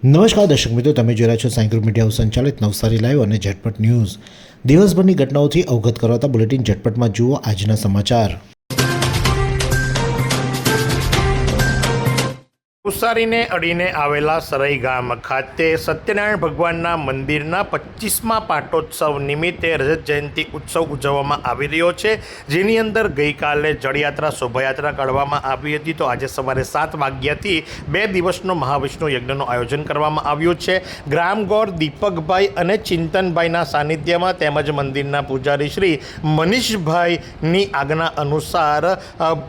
નમસ્કાર દર્શક મિત્રો, તમે જોઈ રહ્યા છો સાઈ ગ્રુપ મીડિયા હાઉસ સંચાલિત નવસારી લાઈવ અને ઝટપટ ન્યૂઝ। દિવસભરની ઘટનાઓથી અવગત કરાવતા બુલેટિન ઝટપટમાં જુઓ આજના સમાચાર। નવસારીને અડીને આવેલા સરઈ ગામ ખાતે સત્યનારાયણ ભગવાનના મંદિરના 25મા પાટોત્સવ નિમિત્તે રજત જયંતિ ઉત્સવ ઉજવવામાં આવી રહ્યો છે, જેની અંદર ગઈકાલે જળયાત્રા શોભાયાત્રા કાઢવામાં આવી હતી। તો આજે સવારે 7 વાગ્યાથી 2 દિવસનો મહાવિષ્ણુ યજ્ઞનું આયોજન કરવામાં આવ્યું છે। ગ્રામગોર દીપકભાઈ અને ચિંતનભાઈના સાનિધ્યમાં તેમજ મંદિરના પૂજારી શ્રી મનીષભાઈની આજ્ઞા અનુસાર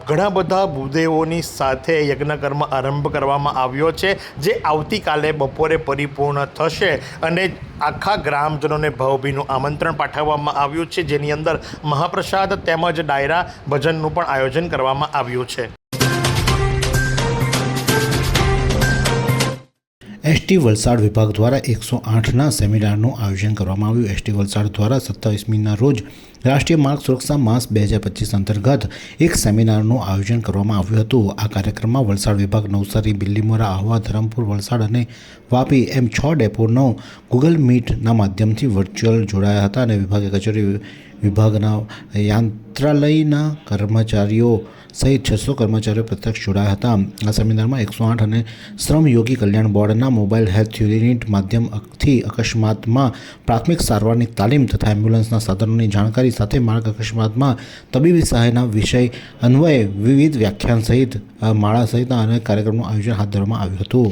ઘણા બધા ભૂદેવોની સાથે યજ્ઞકર્મ આરંભ કરવામાં આવ્યો છે, જે આવતીકાલે બપોરે પરિપૂર્ણ થશે અને આખા ગ્રામજનોને ભાવભીનું આમંત્રણ પાઠવવામાં આવ્યું છે, જેની અંદર મહાપ્રસાદ તેમજ ડાયરા ભજનનું પણ આયોજન કરવામાં આવ્યું છે। એસટી વલસાડ વિભાગ દ્વારા 108ના સેમિનારનું આયોજન કરવામાં આવ્યું। એસટી વલસાડ દ્વારા 27મીના રોજ રાષ્ટ્રીય માર્ગ સુરક્ષા માસ 2025 અંતર્ગત એક સેમિનારનું આયોજન કરવામાં આવ્યું હતું। આ કાર્યક્રમમાં વલસાડ વિભાગ નવસારી, બિલીમોરા, આહવા, ધરમપુર, વલસાડ અને વાપી એમ 6 ડેપોનો ગૂગલ મીટના માધ્યમથી વર્ચ્યુઅલ જોડાયા હતા અને વિભાગીય કચેરી, વિભાગના યંત્રાલયના કર્મચારીઓ સહિત 600 કર્મચારીઓ પ્રત્યક્ષ જોડાયા હતા। આ સેમિનારમાં 108 અને શ્રમયોગી કલ્યાણ બોર્ડના મોબાઈલ હેલ્થ યુનિટ માધ્યમથી અકસ્માતમાં પ્રાથમિક સારવારની તાલીમ તથા એમ્બ્યુલન્સના સાધનોની જાણકારી સાથે માર્ગ અકસ્માતમાં તબીબી સહાયના વિષય અન્વયે વિવિધ વ્યાખ્યાન સહિત માળા સહિતના અનેક કાર્યક્રમનું આયોજન હાથ ધરવામાં આવ્યું હતું।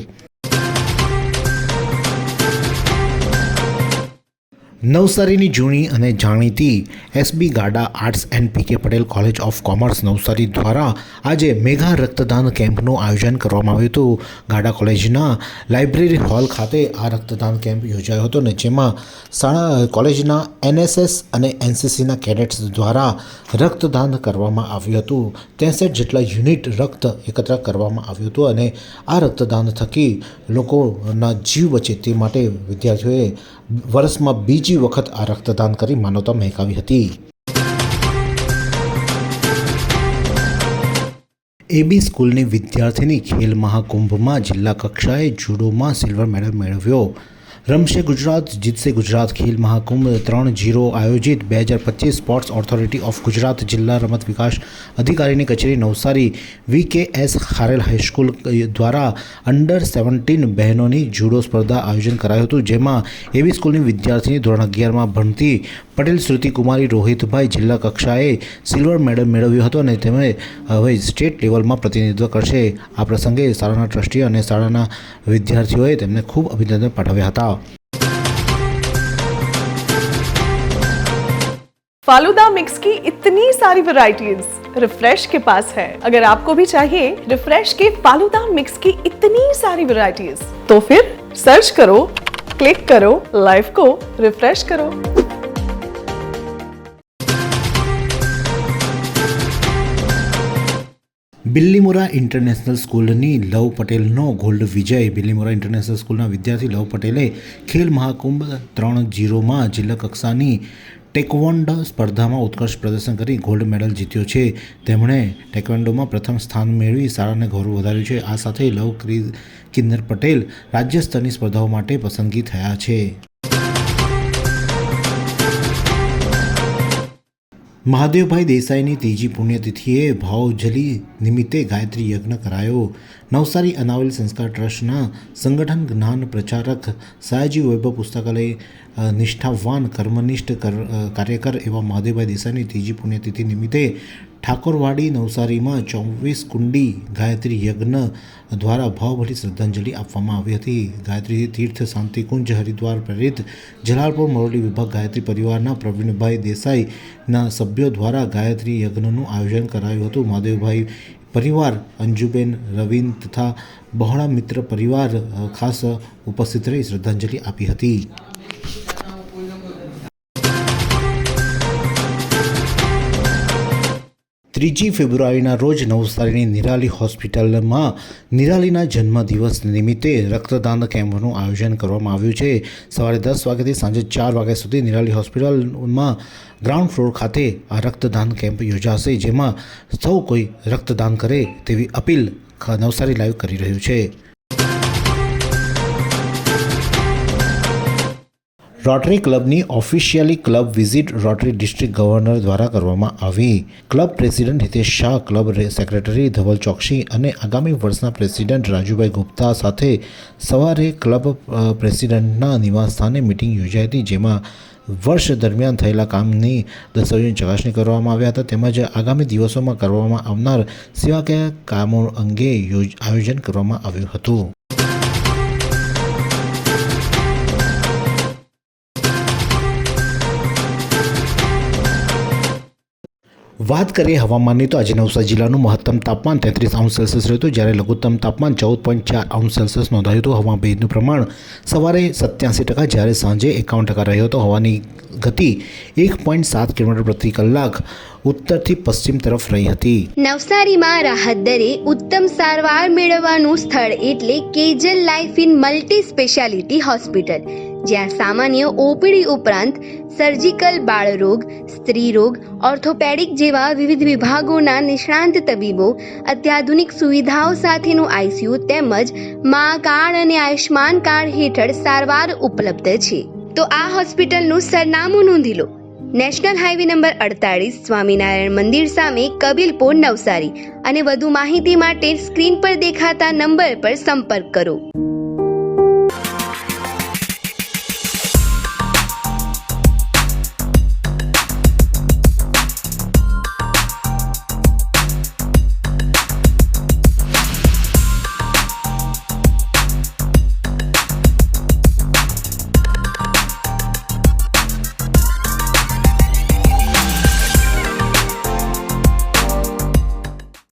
નવસારીની જૂની અને જાણીતી SB Gada arts and PK Patel college of commerce Navsari દ્વારા આજે મેગા રક્તદાન કેમ્પનું આયોજન કરવામાં આવ્યું હતું। ગાડા કોલેજના લાઇબ્રેરી હોલ ખાતે આ રક્તદાન કેમ્પ યોજાયો હતો અને જેમાં કોલેજના એનએસએસ અને એનસીસીના કેડેટ્સ દ્વારા રક્તદાન કરવામાં આવ્યું હતું। 63 જેટલા યુનિટ રક્ત એકત્ર કરવામાં આવ્યું હતું અને આ રક્તદાન થકી લોકોના જીવ બચે તે માટે વિદ્યાર્થીઓએ વર્ષમાં બીજી વખત આ રક્તદાન કરી માનવતા મહેકાવી હતી। એબી સ્કૂલની વિદ્યાર્થીની ખેલ મહાકુંભમાં જિલ્લા કક્ષાએ જુડોમાં સિલ્વર મેડલ મેળવ્યો। રમશે ગુજરાત, જીતશે ગુજરાત ખેલ મહાકુંભ 3.0 આયોજિત 2025 સ્પોર્ટ્સ ઓથોરિટી ઓફ ગુજરાત જિલ્લા રમત વિકાસ અધિકારીની કચેરી નવસારી VKS ખારેલ હાઈસ્કૂલ દ્વારા અંડર 17 બહેનોની જુડો સ્પર્ધા આયોજન કરાયું હતું, જેમાં એવી સ્કૂલની વિદ્યાર્થીની ધોરણ 11માં ભણતી પટેલ શ્રુતિ કુમારી રોહિતભાઈ જિલ્લા કક્ષાએ સિલ્વર મેડલ મેળવ્યો હતો અને તેમણે હવે સ્ટેટ લેવલમાં પ્રતિનિધિત્વ કરશે। આ પ્રસંગે શાળાના ટ્રસ્ટી અને શાળાના વિદ્યાર્થીઓએ તેમને ખૂબ અભિનંદન પાઠવ્યા હતા। फालूदा मिक्स की इतनी सारी वैरायटीज रिफ्रेश के पास है। अगर आपको भी चाहिए रिफ्रेश के फालूदा मिक्स की इतनी सारी वैरायटीज, तो फिर सर्च करो, क्लिक करो, लाइफ को रिफ्रेश करो। બિલ્લીમોરા ઇન્ટરનેશનલ સ્કૂલની લવ પટેલનો ગોલ્ડ વિજય। બિલ્લીમોરા ઇન્ટરનેશનલ સ્કૂલના વિદ્યાર્થી લવ પટેલે ખેલ મહાકુંભ 3.0માં જિલ્લા કક્ષાની ટેકવોન્ડો સ્પર્ધામાં ઉત્કર્ષ પ્રદર્શન કરી ગોલ્ડ મેડલ જીત્યો છે। તેમણે ટેકવોન્ડોમાં પ્રથમ સ્થાન મેળવી શાળાને ગૌરવ વધાર્યું છે। આ સાથે લવ કિન્નર પટેલ રાજ્ય સ્તરની સ્પર્ધાઓ માટે પસંદગી થયા છે। મહાદેવભાઈ દેસાઈની ત્રીજી પુણ્યતિથિએ ભાવજલી નિમિત્તે ગાયત્રી યજ્ઞ કરાયો। નવસારી અનાવલી સંસ્કાર ટ્રસ્ટના સંગઠન જ્ઞાન પ્રચારક સયાજી વૈભવ પુસ્તકાલય નિષ્ઠાવાન કર્મનિષ્ઠ કાર્યકર એવા મહાદેવભાઈ દેસાઈની ત્રીજી પુણ્યતિથિ નિમિત્તે ઠાકોરવાડી નવસારીમાં 24 કુંડી ગાયત્રી યજ્ઞ દ્વારા ભાવભરી શ્રદ્ધાંજલિ આપવામાં આવી હતી। ગાયત્રી તીર્થ શાંતિકુંજ હરિદ્વાર પ્રેરિત જલાલપુર મરોલી વિભાગ ગાયત્રી પરિવારના પ્રવીણભાઈ દેસાઈના સભ્યો દ્વારા ગાયત્રી યજ્ઞનું આયોજન કરાયું હતું। મહાદેવભાઈ પરિવાર, અંજુબેન, રવિન તથા બહોળા મિત્ર પરિવાર ખાસ ઉપસ્થિત રહી શ્રદ્ધાંજલિ આપી હતી। 3 ફેબ્રુઆરીના રોજ નવસારીની નિરાલી હોસ્પિટલમાં નિરાલીના જન્મદિવસ નિમિત્તે રક્તદાન કેમ્પનું આયોજન કરવામાં આવ્યું છે। સવારે 10 વાગ્યાથી સાંજે 4 વાગ્યા સુધી નિરાલી હોસ્પિટલમાં ગ્રાઉન્ડ ફ્લોર ખાતે આ રક્તદાન કેમ્પ યોજાશે, જેમાં સૌ કોઈ રક્તદાન કરે તેવી અપીલ નવસારી લાઈવ કરી રહ્યું છે। રોટરી ક્લબની officially club visit Rotary district governor દ્વારા કરવામાં આવી. Club president Hitesh Shah, club secretary Dhaval Choksi અને આગામી વર્ષના પ્રેસિડેન્ટ રાજુભાઈ ગુપ્તા સાથે સવારે ક્લબ પ્રેસિડેન્ટના નિવાસસ્થાને મિટિંગ યોજાઈ હતી, જેમાં વર્ષ દરમિયાન થયેલા કામની દસ્તાવેજોની ચકાસણી કરવામાં આવ્યા હતા તેમજ આગામી દિવસોમાં કરવામાં આવનાર સેવાકીય કામો અંગે આયોજન કરવામાં આવ્યું હતું. વાત કરીએ હવામાનની તો આજે નવસારી જિલ્લાનું મહત્તમ તાપમાન 33°C રહ્યું હતું, જ્યારે લઘુત્તમ તાપમાન 14.4°C નોંધાયું હતું. હવામાં ભેજનું પ્રમાણ સવારે 87%, જ્યારે સાંજે 51% રહ્યો હતો. હવાની ગતિ 1.7 કિલોમીટર પ્રતિ કલાક ઉત્તરથી પશ્ચિમ તરફ રહી હતી. નવસારીમાં રાહત દરે ઉત્તમ સારવાર મેળવવાનું સ્થળ એટલે Kejal life in multi speciality hospital, જ્યાં સામાન્ય ઓપીડી ઉપરાંત સર્જિકલ, બાળરોગ, સ્ત્રી રોગ, ઓર્થોપેડિક જેવા વિવિધ વિભાગોના નિષ્ણાંત તબીબો, અત્યાધુનિક સુવિધાઓ સાથેનું આઈસીયુ તેમજ મા કાર્ડ અને આયુષ્માન કાર્ડ હેઠળ સારવાર ઉપલબ્ધ છે. તો આ હોસ્પિટલનું સરનામું નોંધી લો. નેશનલ હાઈવે નંબર 48, સ્વામિનારાયણ મંદિર સામે, કબીલપુર, નવસારી. અને વધુ માહિતી માટે સ્ક્રીન પર દેખાતા નંબર પર સંપર્ક કરો.